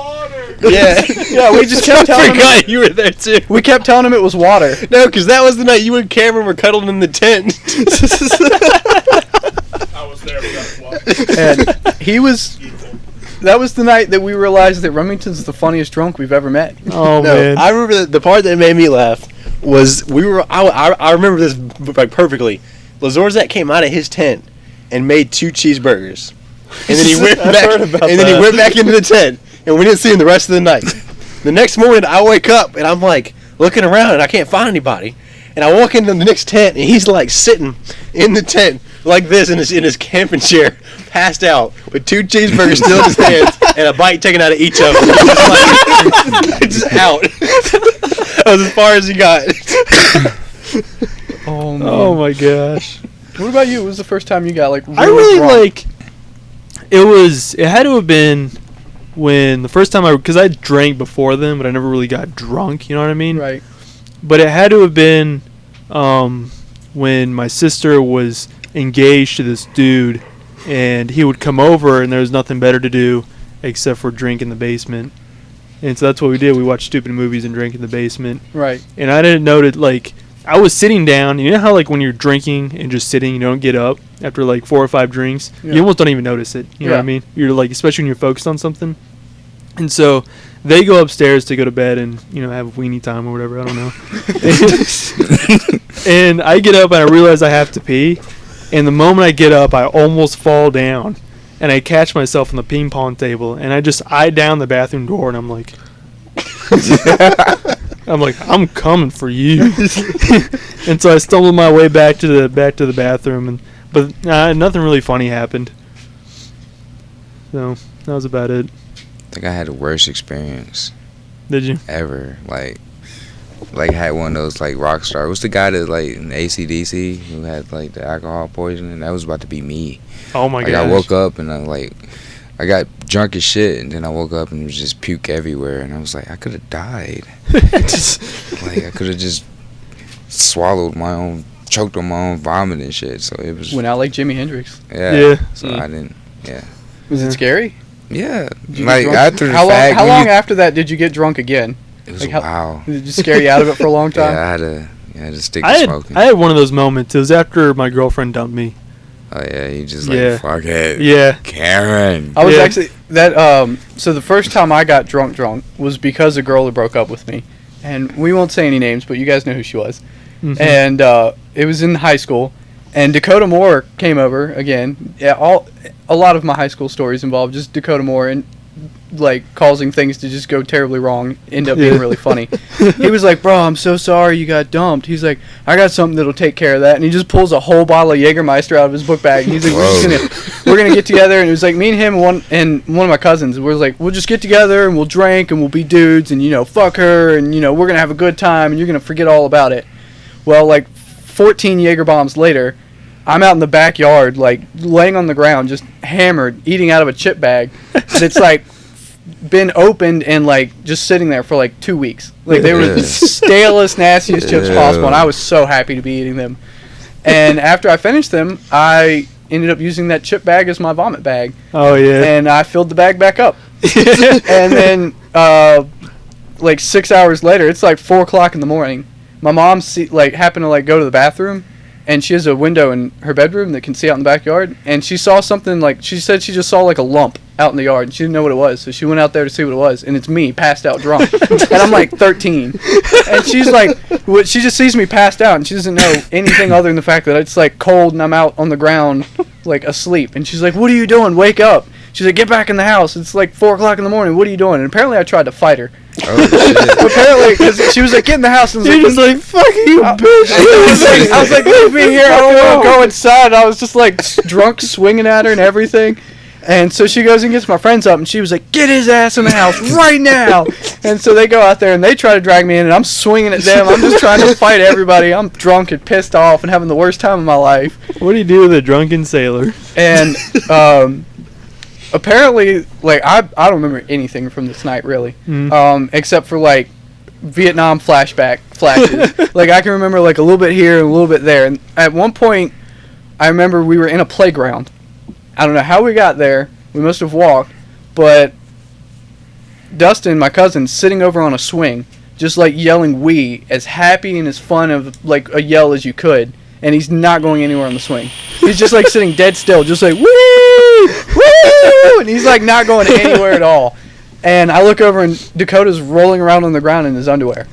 Yeah. Yeah, we just kept telling him. forgot you were there too. We kept telling him it was water. No, because that was the night you and Cameron were cuddling in the tent. I was there for that. And he was. That was the night that we realized that Remington's the funniest drunk we've ever met. Oh No, man. I remember the part that made me laugh was I remember this like perfectly. Lazorzak came out of his tent and made 2 cheeseburgers, and then he went I've back. heard about And then he that. went back into the tent, and we didn't see him the rest of the night. The next morning, I wake up and I'm like looking around and I can't find anybody. And I walk into the next tent and he's like sitting in the tent like this in his camping chair, passed out with 2 cheeseburgers still in his hands and a bite taken out of each of them. Just out. That was as far as he got. Oh man. Oh my gosh. What about you? What was the first time you got like? I really drunk? like. It had to have been when the first time because I drank before then, but I never really got drunk. You know what I mean? Right. But it had to have been when my sister was engaged to this dude, and he would come over, and there was nothing better to do except for drink in the basement. And so that's what we did. We watched stupid movies and drank in the basement. Right. And I didn't know that, like, I was sitting down. You know how, like, when you're drinking and just sitting, you don't get up after, like, 4 or 5 drinks? Yeah. You almost don't even notice it. You know what I Yeah. mean? You're, like, especially when you're focused on something. And so they go upstairs to go to bed and, have a weenie time or whatever. I don't know. And I get up and I realize I have to pee. And the moment I get up, I almost fall down. And I catch myself on the ping pong table. And I just eye down the bathroom door and I'm like... I'm coming for you. And so I stumbled my way back to the bathroom, but nothing really funny happened. So that was about it. I think I had the worst experience Did you? ever. Like had one of those like rock star. What's the guy that like in AC/DC who had like the alcohol poisoning? That was about to be me. Oh my Like god! I woke up and I got drunk as shit, and then I woke up and it was just puke everywhere, and I was like, I could have died. Like I could have just swallowed my own choked on my own vomit and shit. So it was Went out like Jimi Hendrix. yeah. So I didn't. Yeah. Was it scary? Yeah. Did you Like get drunk? after the How fact, long when you- after that did you get drunk again? it was like how- wow. Did it just scare you out of it for a long time? Yeah, I had to stick to I smoking. had one of those moments. It was after my girlfriend dumped me. Oh yeah, you just like Yeah. fuck it. Yeah. Karen. I was Yeah. actually that. So the first time I got drunk was because a girl had broke up with me, and we won't say any names, but you guys know who she was. Mhm. And it was in high school, and Dakota Moore came over again. Yeah, a lot of my high school stories involve just Dakota Moore and like causing things to just go terribly wrong, end up being Yeah. really funny. He was like, "Bro, I'm so sorry you got dumped." He's like, "I got something that'll take care of that," and he just pulls a whole bottle of Jägermeister out of his book bag. And he's like, we're gonna get together, and it was like me and him and one of my cousins. We're like, we'll just get together and we'll drink and we'll be dudes and fuck her and we're gonna have a good time and you're gonna forget all about it. Well, like 14 Jaeger bombs later, I'm out in the backyard, like laying on the ground, just hammered, eating out of a chip bag that's like been opened and like just sitting there for like 2 weeks. Like they were the stalest, nastiest chips possible, and I was so happy to be eating them. And after I finished them, I ended up using that chip bag as my vomit bag, Oh yeah. and I filled the bag back up. And then like 6 hours later, it's like 4 o'clock in the morning. My mom happened to like go to the bathroom, and she has a window in her bedroom that can see out in the backyard, and she saw something, like she said she just saw like a lump out in the yard and she didn't know what it was, so she went out there to see what it was, and it's me passed out drunk. And I'm like 13, and she's like, she just sees me passed out and she doesn't know anything other than the fact that it's like cold and I'm out on the ground like asleep, and she's like, "What are you doing? Wake up." She's like, "Get back in the house. It's like 4 o'clock in the morning. What are you doing?" And apparently I tried to fight her. Oh shit. Apparently, because she was like, "Get in the house." And I was You're like, just like, fuck you, bitch. I was like, "Leave me here. I don't want to go inside." I was just like drunk, swinging at her and everything. And so she goes and gets my friends up, and she was like, "Get his ass in the house right now!" And so they go out there and they try to drag me in, and I'm swinging at them. I'm just trying to fight everybody. I'm drunk and pissed off and having the worst time of my life. What do you do with a drunken sailor? And apparently, like I don't remember anything from this night really, except for like Vietnam flashback flashes. Like I can remember like a little bit here and a little bit there. And at one point, I remember we were in a playground. I don't know how we got there. We must have walked, but Dustin, my cousin, sitting over on a swing, just like yelling "wee" as happy and as fun of like a yell as you could, and he's not going anywhere on the swing. He's just like sitting dead still, just like "wee, woo," and he's like not going anywhere at all. And I look over and Dakota's rolling around on the ground in his underwear,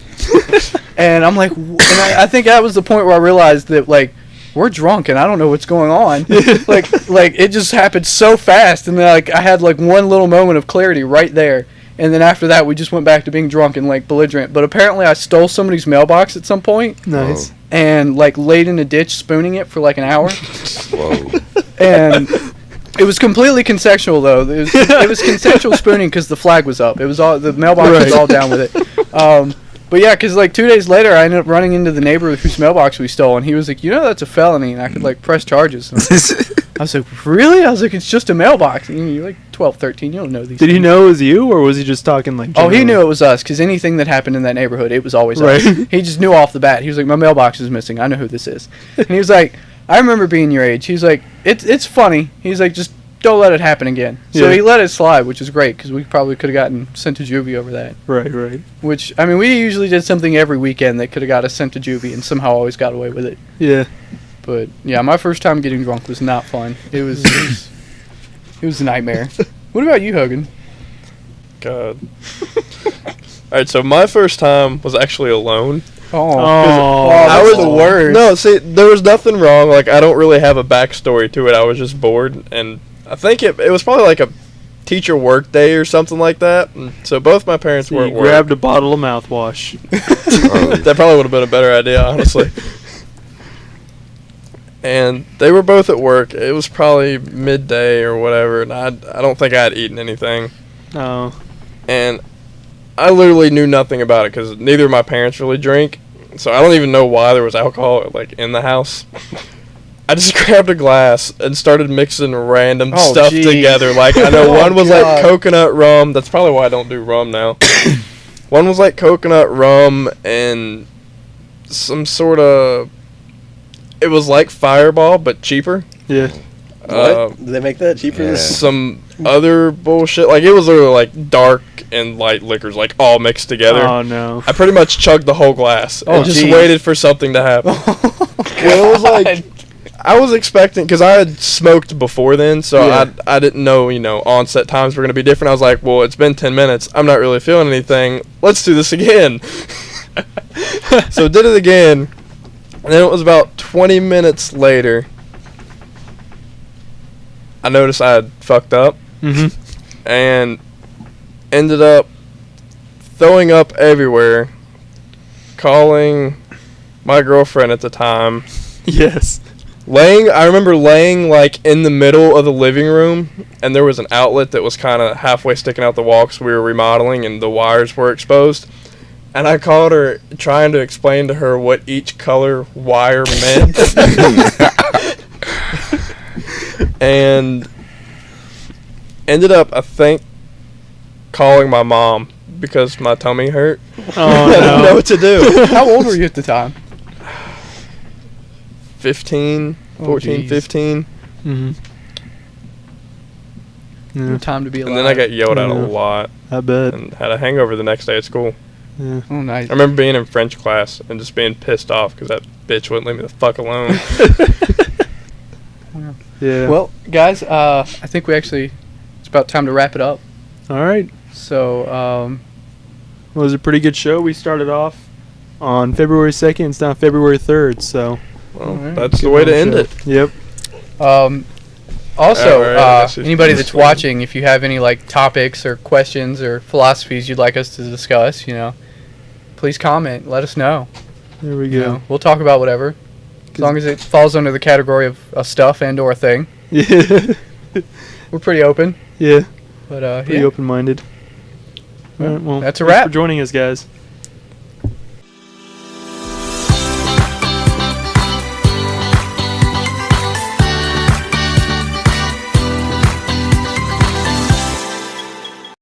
and I'm like, and I think that was the point where I realized that like, we're drunk and I don't know what's going on. like it just happened so fast, and then like I had like one little moment of clarity right there, and then after that we just went back to being drunk and like belligerent. But apparently I stole somebody's mailbox at some point. Nice. And like laid in a ditch spooning it for like an hour. Whoa. And it was completely consensual though. It was consensual spooning because the flag was up. It was all, the mailbox was all down with it. But yeah, because like 2 days later, I ended up running into the neighbor whose mailbox we stole, and he was like, "That's a felony, and I could like press charges." And I was like, "Really?" I was like, "It's just a mailbox. And you're like 12, 13. You don't know these." Did he things." know it was you, or was he just talking like? Oh, he generally? knew it was us, because anything that happened in that neighborhood, it was always us. Right. He just knew off the bat. He was like, "My mailbox is missing. I know who this is." And he was like, "I remember being your age." He's like, "It's funny." He's like, "Just don't let it happen again." So Yeah. he let it slide, which is great, because we probably could have gotten sent to juvie over that. Right. Which, I mean, we usually did something every weekend that could have got us sent to juvie and somehow always got away with it. Yeah. But, yeah, my first time getting drunk was not fun. It was a nightmare. What about you, Hogan? God. Alright, so my first time was actually alone. Oh, that was was- the worst. No, see, there was nothing wrong. Like, I don't really have a backstory to it. I was just bored, and I think it was probably like a teacher work day or something like that. And so both my parents So were you at work. grabbed a bottle of mouthwash. That probably would have been a better idea, honestly. And they were both at work. It was probably midday or whatever, and I don't think I had eaten anything. Oh. And I literally knew nothing about it because neither of my parents really drink. So I don't even know why there was alcohol like in the house. I just grabbed a glass and started mixing random stuff geez. together. Like, I know Oh, one was God. like coconut rum. That's probably why I don't do rum now. One was like coconut rum and some sort of, it was like Fireball but cheaper. Yeah. What? Did they make that cheaper? Yeah. Some other bullshit. Like, it was literally like dark and light liquors, like all mixed together. Oh no. I pretty much chugged the whole glass Oh, and just geez. waited for something to happen. Well, it was like, I was expecting, because I had smoked before then, so Yeah. I didn't know, onset times were going to be different. I was like, well, it's been 10 minutes. I'm not really feeling anything. Let's do this again. So did it again, and then it was about 20 minutes later. I noticed I had fucked up Mm-hmm. and ended up throwing up everywhere, calling my girlfriend at the time. Yes. I remember laying like in the middle of the living room, and there was an outlet that was kind of halfway sticking out the wall because we were remodeling and the wires were exposed. And I called her trying to explain to her what each color wire meant. And ended up, I think, calling my mom because my tummy hurt. Oh I didn't know no. what to do. How old were you at the time? 14, 14, geez. 15. Mm-hmm. Yeah, Time to be alive. And then I got yelled at a Yeah. lot I bet. and had a hangover the next day at school. Yeah. Oh, nice. I remember being in French class and just being pissed off because that bitch wouldn't leave me the fuck alone. Yeah. Well, guys, I think it's about time to wrap it up. all right. So, Well, it was a pretty good show. We started off on February 2nd. It's now February 3rd. So, Well, Alright. that's the good way to long end show. it. Yep. Also, Alright, I guess if anybody you that's want. watching, if you have any like topics or questions or philosophies you'd like us to discuss, please comment. Let us know. There we You go. know, we'll talk about whatever, as long as it falls under the category of a stuff and or a thing. Yeah. We're pretty open. Yeah. But Pretty yeah. open-minded. All right. Well, That's a thanks wrap. for joining us, guys.